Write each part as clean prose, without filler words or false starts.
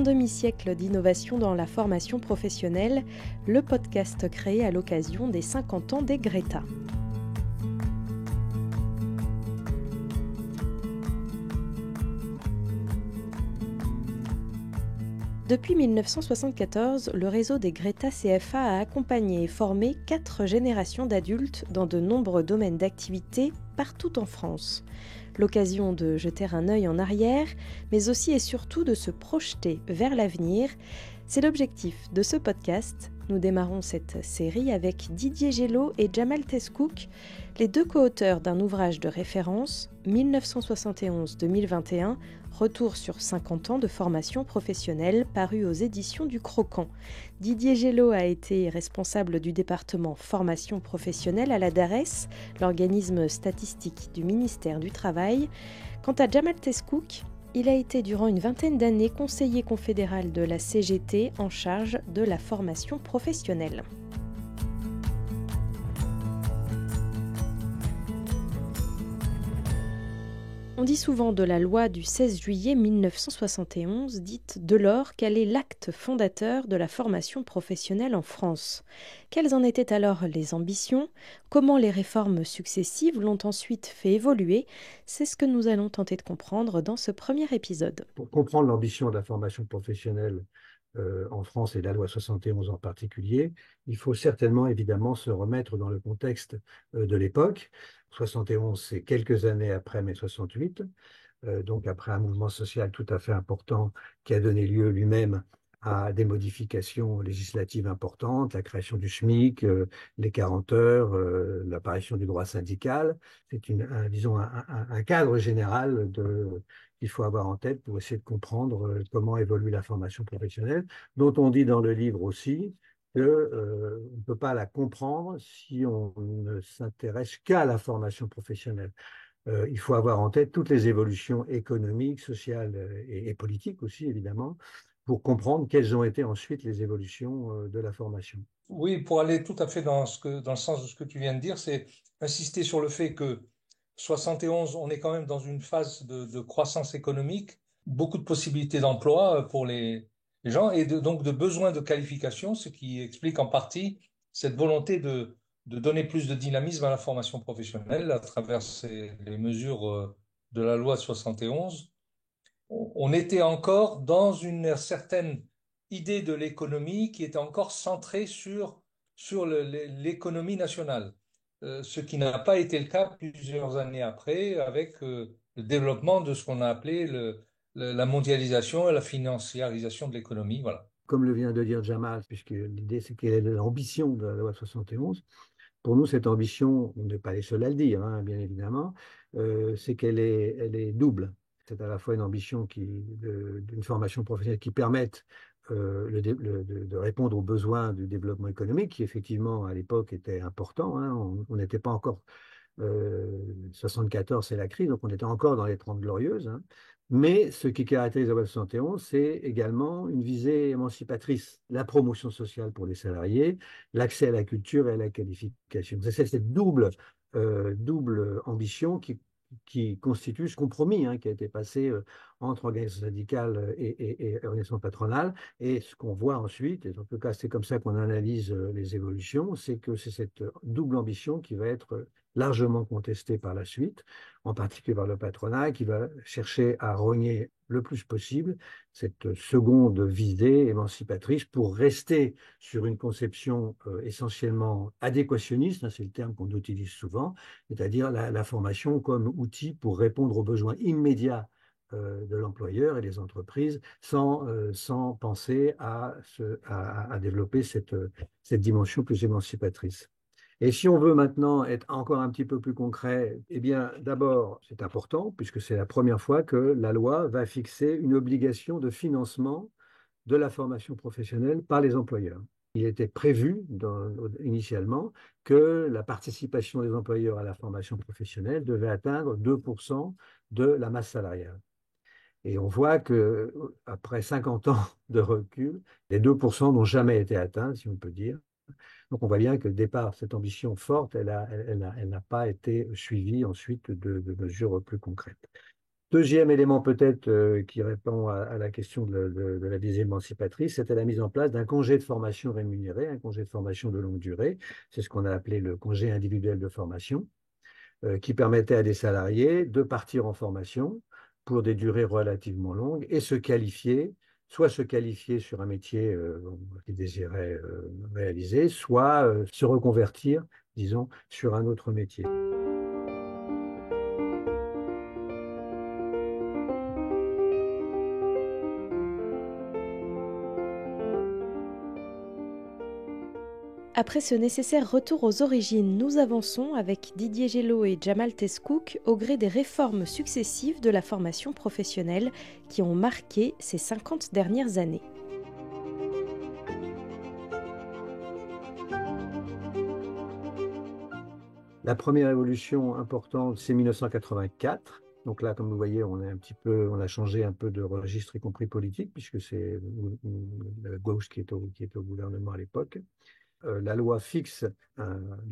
demi-siècle d'innovation dans la formation professionnelle, le podcast créé à l'occasion des 50 ans des Greta. Depuis 1974, le réseau des Greta CFA a accompagné et formé 4 générations d'adultes dans de nombreux domaines d'activité partout en France. L'occasion de jeter un œil en arrière, mais aussi et surtout de se projeter vers l'avenir. C'est l'objectif de ce podcast. Nous démarrons cette série avec Didier Gelot et Jamal Tezkouk, les deux co-auteurs d'un ouvrage de référence, 1971-2021, Retour sur 50 ans de formation professionnelle, paru aux éditions du Croquant. Didier Gelot a été responsable du département formation professionnelle à la DARES, l'organisme statistique du ministère du Travail. Quant à Jamal Tezkouk, il a été durant une vingtaine d'années conseiller confédéral de la CGT en charge de la formation professionnelle. On dit souvent de la loi du 16 juillet 1971, dite Delors, qu'elle est l'acte fondateur de la formation professionnelle en France. Quelles en étaient alors les ambitions ? Comment les réformes successives l'ont ensuite fait évoluer ? C'est ce que nous allons tenter de comprendre dans ce premier épisode. Pour comprendre l'ambition de la formation professionnelle en France et la loi 71 en particulier, il faut certainement évidemment se remettre dans le contexte de l'époque. 71, c'est quelques années après mai 68, donc après un mouvement social tout à fait important qui a donné lieu lui-même à des modifications législatives importantes, la création du SMIC, les 40 heures, l'apparition du droit syndical. C'est disons un cadre général qu'il faut avoir en tête pour essayer de comprendre comment évolue la formation professionnelle, dont on dit dans le livre aussi qu'on ne peut pas la comprendre si on ne s'intéresse qu'à la formation professionnelle. Il faut avoir en tête toutes les évolutions économiques, sociales et politiques aussi, évidemment, pour comprendre quelles ont été ensuite les évolutions de la formation. Oui, pour aller tout à fait dans le sens de ce que tu viens de dire, c'est insister sur le fait que 71, on est quand même dans une phase de croissance économique, beaucoup de possibilités d'emploi pour les gens et donc de besoin de qualification, ce qui explique en partie cette volonté de donner plus de dynamisme à la formation professionnelle à travers les mesures de la loi de 71. On était encore dans une certaine idée de l'économie qui était encore centrée sur l'économie nationale. Ce qui n'a pas été le cas plusieurs années après avec le développement de ce qu'on a appelé la mondialisation et la financiarisation de l'économie. Voilà. Comme le vient de dire Jamal, puisque l'idée c'est quelle est l'ambition de la loi 71, pour nous cette ambition, on n'est pas les seuls à le dire, hein, bien évidemment, c'est elle est double. C'est à la fois une ambition d'une formation professionnelle qui permette de répondre aux besoins du développement économique, qui effectivement à l'époque était important. Hein. On n'était pas encore 74, c'est la crise, donc on était encore dans les 30 glorieuses. Hein. Mais ce qui caractérise la loi 71, c'est également une visée émancipatrice, la promotion sociale pour les salariés, l'accès à la culture et à la qualification. C'est cette double ambition qui constitue ce compromis qui a été passé entre organisations syndicales et organisations patronales. Et ce qu'on voit ensuite, et en tout cas c'est comme ça qu'on analyse les évolutions, c'est que c'est cette double ambition qui va être largement contestée par la suite, en particulier par le patronat, qui va chercher à rogner le plus possible cette seconde visée émancipatrice pour rester sur une conception essentiellement adéquationniste, c'est le terme qu'on utilise souvent, c'est-à-dire la formation comme outil pour répondre aux besoins immédiats de l'employeur et des entreprises sans penser à développer cette dimension plus émancipatrice. Et si on veut maintenant être encore un petit peu plus concret, eh bien, d'abord, c'est important, puisque c'est la première fois que la loi va fixer une obligation de financement de la formation professionnelle par les employeurs. Il était prévu initialement que la participation des employeurs à la formation professionnelle devait atteindre 2% de la masse salariale. Et on voit qu'après 50 ans de recul, les 2% n'ont jamais été atteints, si on peut dire. Donc on voit bien que, au départ, cette ambition forte, elle n'a pas été suivie ensuite de mesures plus concrètes. Deuxième élément peut-être qui répond à la question de la visée émancipatrice, c'était la mise en place d'un congé de formation rémunéré, un congé de formation de longue durée. C'est ce qu'on a appelé le congé individuel de formation, qui permettait à des salariés de partir en formation pour des durées relativement longues et se qualifier, soit se qualifier sur un métier qu'ils désiraient réaliser, soit se reconvertir, disons, sur un autre métier. Après ce nécessaire retour aux origines, nous avançons avec Didier Gelot et Jamal Tezkouk au gré des réformes successives de la formation professionnelle qui ont marqué ces 50 dernières années. La première évolution importante, c'est 1984. Donc là, comme vous voyez, on a changé un peu de registre, y compris politique, puisque c'est la gauche qui est au gouvernement à l'époque. La loi fixe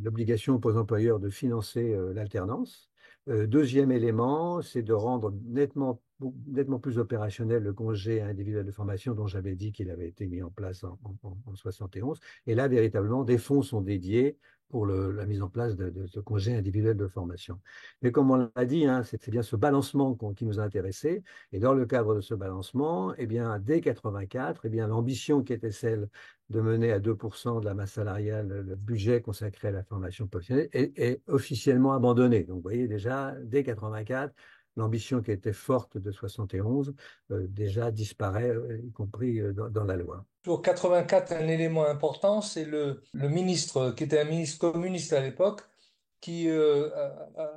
l'obligation pour les employeurs de financer l'alternance. Deuxième élément, c'est de rendre nettement plus opérationnel le congé individuel de formation dont j'avais dit qu'il avait été mis en place en 71. Et là, véritablement, des fonds sont dédiés pour la mise en place de ce congé individuel de formation. Mais comme on l'a dit, hein, c'est bien ce balancement qui nous a intéressés. Et dans le cadre de ce balancement, eh bien, dès 84, eh bien, l'ambition qui était celle de mener à 2% de la masse salariale le budget consacré à la formation professionnelle est officiellement abandonné. Donc, vous voyez déjà, dès 84, l'ambition qui était forte de 71 déjà disparaît, y compris dans la loi. Pour 84, un élément important, c'est le ministre, qui était un ministre communiste à l'époque, qui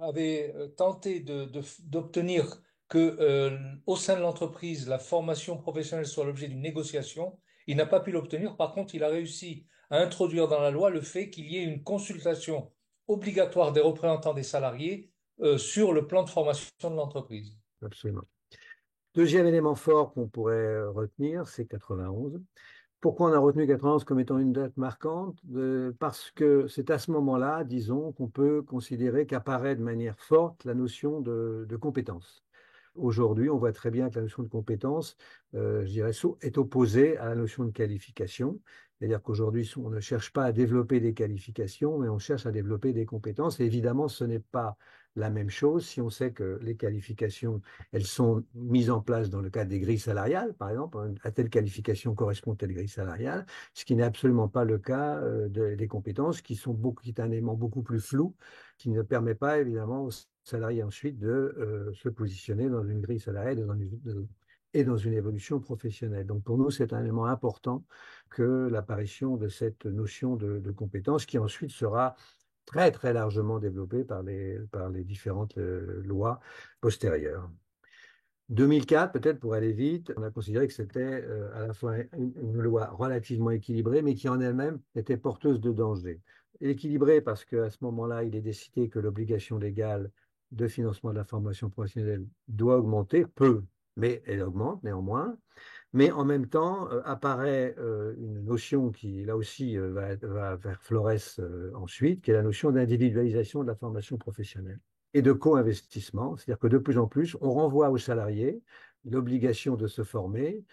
avait tenté d'obtenir que, au sein de l'entreprise, la formation professionnelle soit l'objet d'une négociation. Il n'a pas pu l'obtenir. Par contre, il a réussi à introduire dans la loi le fait qu'il y ait une consultation obligatoire des représentants des salariés sur le plan de formation de l'entreprise. Absolument. Deuxième élément fort qu'on pourrait retenir, c'est 91. Pourquoi on a retenu 91 comme étant une date marquante? Parce que c'est à ce moment-là, disons, qu'on peut considérer qu'apparaît de manière forte la notion de compétence. Aujourd'hui, on voit très bien que la notion de compétence, je dirais, est opposée à la notion de qualification. C'est-à-dire qu'aujourd'hui, on ne cherche pas à développer des qualifications, mais on cherche à développer des compétences. Et évidemment, ce n'est pas la même chose si on sait que les qualifications, elles sont mises en place dans le cadre des grilles salariales, par exemple. À telle qualification correspond telle grille salariale, ce qui n'est absolument pas le cas des compétences, qui est un élément beaucoup plus flou, qui ne permet pas évidemment aux salariés ensuite de se positionner dans une grille salariale et dans une évolution professionnelle. Donc pour nous, c'est un élément important que l'apparition de cette notion de compétence qui ensuite sera très très largement développée par les différentes lois postérieures. 2004, peut-être pour aller vite, on a considéré que c'était à la fois une loi relativement équilibrée, mais qui en elle-même était porteuse de dangers. Équilibrée parce qu'à ce moment-là, il est décidé que l'obligation légale de financement de la formation professionnelle doit augmenter, peu, mais elle augmente néanmoins. Mais en même temps, apparaît une notion qui, là aussi, va vers Flores ensuite, qui est la notion d'individualisation de la formation professionnelle et de co-investissement. C'est-à-dire que de plus en plus, on renvoie aux salariés l'obligation de se former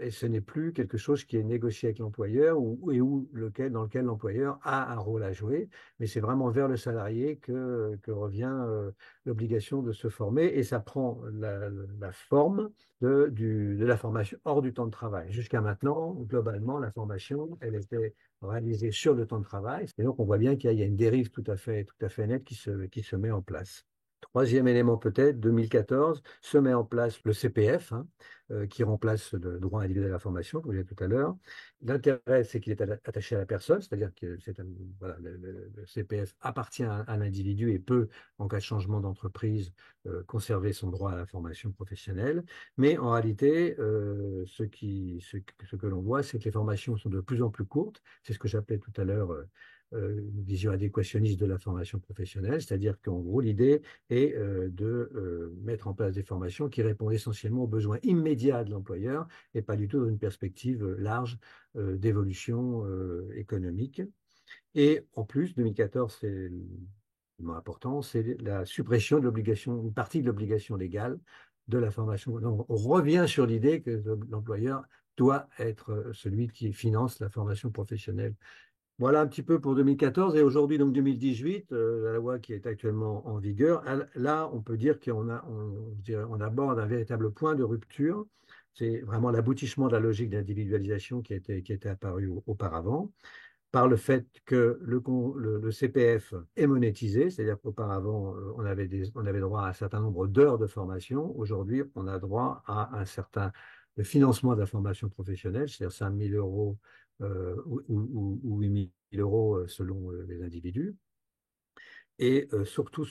et ce n'est plus quelque chose qui est négocié avec l'employeur dans lequel l'employeur a un rôle à jouer, mais c'est vraiment vers le salarié que revient l'obligation de se former et ça prend la forme de la formation hors du temps de travail. Jusqu'à maintenant, globalement, la formation, elle était réalisée sur le temps de travail. Et donc, on voit bien qu'il y a une dérive tout à fait nette qui se met en place. Troisième élément peut-être, 2014, se met en place le CPF, hein, qui remplace le droit individuel à la formation, comme je disais tout à l'heure. L'intérêt, c'est qu'il est attaché à la personne, c'est-à-dire que voilà, le CPF appartient à l'individu et peut, en cas de changement d'entreprise, conserver son droit à la formation professionnelle. Mais en réalité, ce que l'on voit, c'est que les formations sont de plus en plus courtes. C'est ce que j'appelais tout à l'heure une vision adéquationniste de la formation professionnelle, c'est-à-dire qu'en gros, l'idée est de mettre en place des formations qui répondent essentiellement aux besoins immédiats de l'employeur et pas du tout dans une perspective large d'évolution économique. Et en plus, 2014, c'est important, c'est la suppression de l'obligation, une partie de l'obligation légale de la formation. Donc, on revient sur l'idée que l'employeur doit être celui qui finance la formation professionnelle. Voilà un petit peu pour 2014 et aujourd'hui, donc 2018, la loi qui est actuellement en vigueur, là, on peut dire on aborde un véritable point de rupture. C'est vraiment l'aboutissement de la logique d'individualisation qui était apparue auparavant, par le fait que le CPF est monétisé, c'est-à-dire qu'auparavant, on avait droit à un certain nombre d'heures de formation. Aujourd'hui, on a droit à le financement de la formation professionnelle, c'est-à-dire 5 000 euros ou 8 000 euros selon les individus. Et surtout,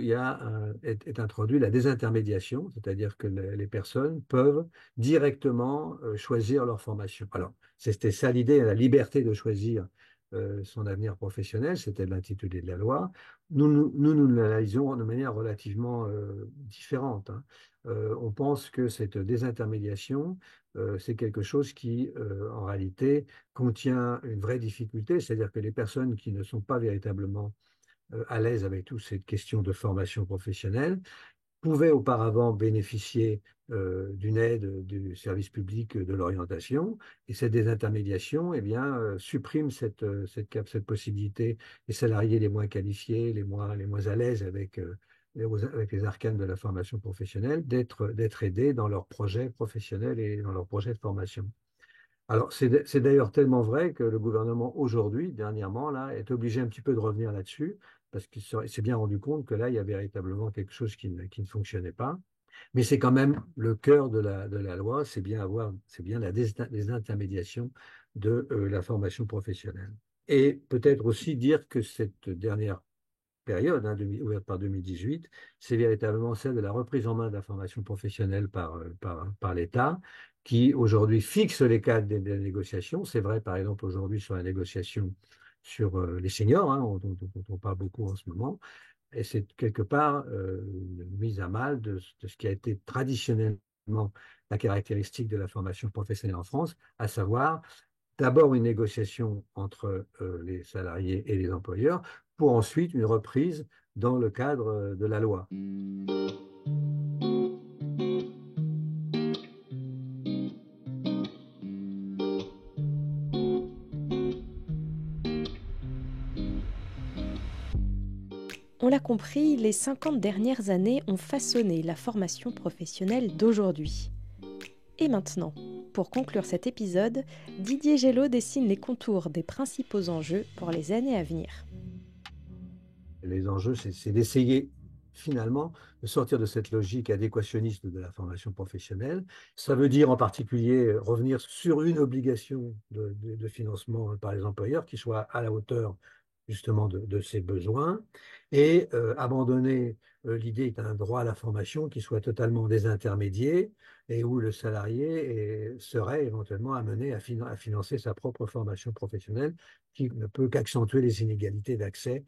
est introduit la désintermédiation, c'est-à-dire que les personnes peuvent directement choisir leur formation. Alors, c'était ça l'idée, la liberté de choisir son avenir professionnel, c'était l'intitulé de la loi. Nous l'analysons de manière relativement différente, hein. On pense que cette désintermédiation, c'est quelque chose qui, en réalité, contient une vraie difficulté, c'est-à-dire que les personnes qui ne sont pas véritablement à l'aise avec toute cette question de formation professionnelle, pouvaient auparavant bénéficier d'une aide du service public de l'orientation, et cette désintermédiation supprime cette possibilité des salariés les moins qualifiés, les moins à l'aise avec les arcanes de la formation professionnelle, d'être aidés dans leurs projets professionnels et dans leurs projets de formation. Alors, c'est d'ailleurs tellement vrai que le gouvernement aujourd'hui, dernièrement, là, est obligé un petit peu de revenir là-dessus, parce qu'il s'est bien rendu compte que là, il y a véritablement quelque chose qui ne fonctionnait pas. Mais c'est quand même le cœur de la loi, c'est bien la désintermédiation de la formation professionnelle. Et peut-être aussi dire que cette dernière période, hein, ouverte par 2018, c'est véritablement celle de la reprise en main de la formation professionnelle par l'État, qui aujourd'hui fixe les cadres des négociations. C'est vrai, par exemple, aujourd'hui sur la négociation sur les seniors, hein, dont on parle beaucoup en ce moment. Et c'est quelque part une mise à mal de ce qui a été traditionnellement la caractéristique de la formation professionnelle en France, à savoir d'abord une négociation entre les salariés et les employeurs, pour ensuite une reprise dans le cadre de la loi. On l'a compris, les 50 dernières années ont façonné la formation professionnelle d'aujourd'hui. Et maintenant, pour conclure cet épisode, Didier Gelot dessine les contours des principaux enjeux pour les années à venir. Les enjeux, c'est d'essayer finalement de sortir de cette logique adéquationniste de la formation professionnelle. Ça veut dire en particulier revenir sur une obligation de financement par les employeurs qui soit à la hauteur justement de ses besoins, et abandonner l'idée d'un droit à la formation qui soit totalement désintermédié et où le salarié serait éventuellement amené à financer sa propre formation professionnelle, qui ne peut qu'accentuer les inégalités d'accès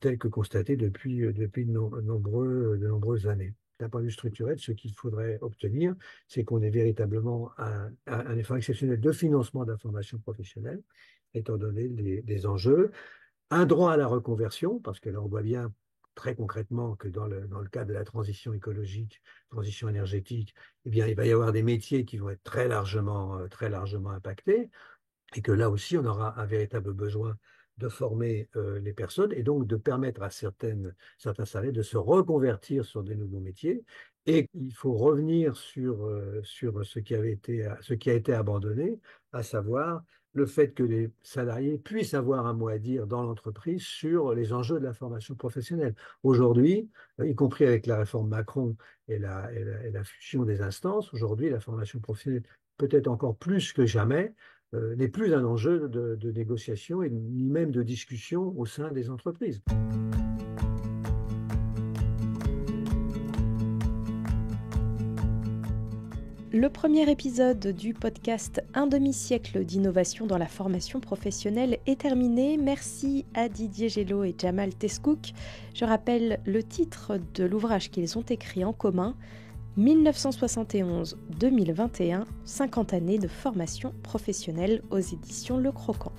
telles que constatées depuis de nombreuses années. D'un point de vue structurel, ce qu'il faudrait obtenir, c'est qu'on ait véritablement un effort exceptionnel de financement de la formation professionnelle, étant donné les enjeux. Un droit à la reconversion, parce que là, on voit bien très concrètement que dans le cadre de la transition écologique, transition énergétique, eh bien, il va y avoir des métiers qui vont être très largement impactés, et que là aussi, on aura un véritable besoin de former les personnes et donc de permettre à certains salariés de se reconvertir sur des nouveaux métiers. Et il faut revenir sur ce qui a été abandonné, à savoir le fait que les salariés puissent avoir un mot à dire dans l'entreprise sur les enjeux de la formation professionnelle. Aujourd'hui, y compris avec la réforme Macron et la fusion des instances, aujourd'hui, la formation professionnelle, peut-être encore plus que jamais, n'est plus un enjeu de négociation et ni même de discussion au sein des entreprises. Le premier épisode du podcast Un demi-siècle d'innovation dans la formation professionnelle est terminé. Merci à Didier Gelot et Jamal Teskouk. Je rappelle le titre de l'ouvrage qu'ils ont écrit en commun, 1971-2021, 50 années de formation professionnelle aux éditions Le Croquant.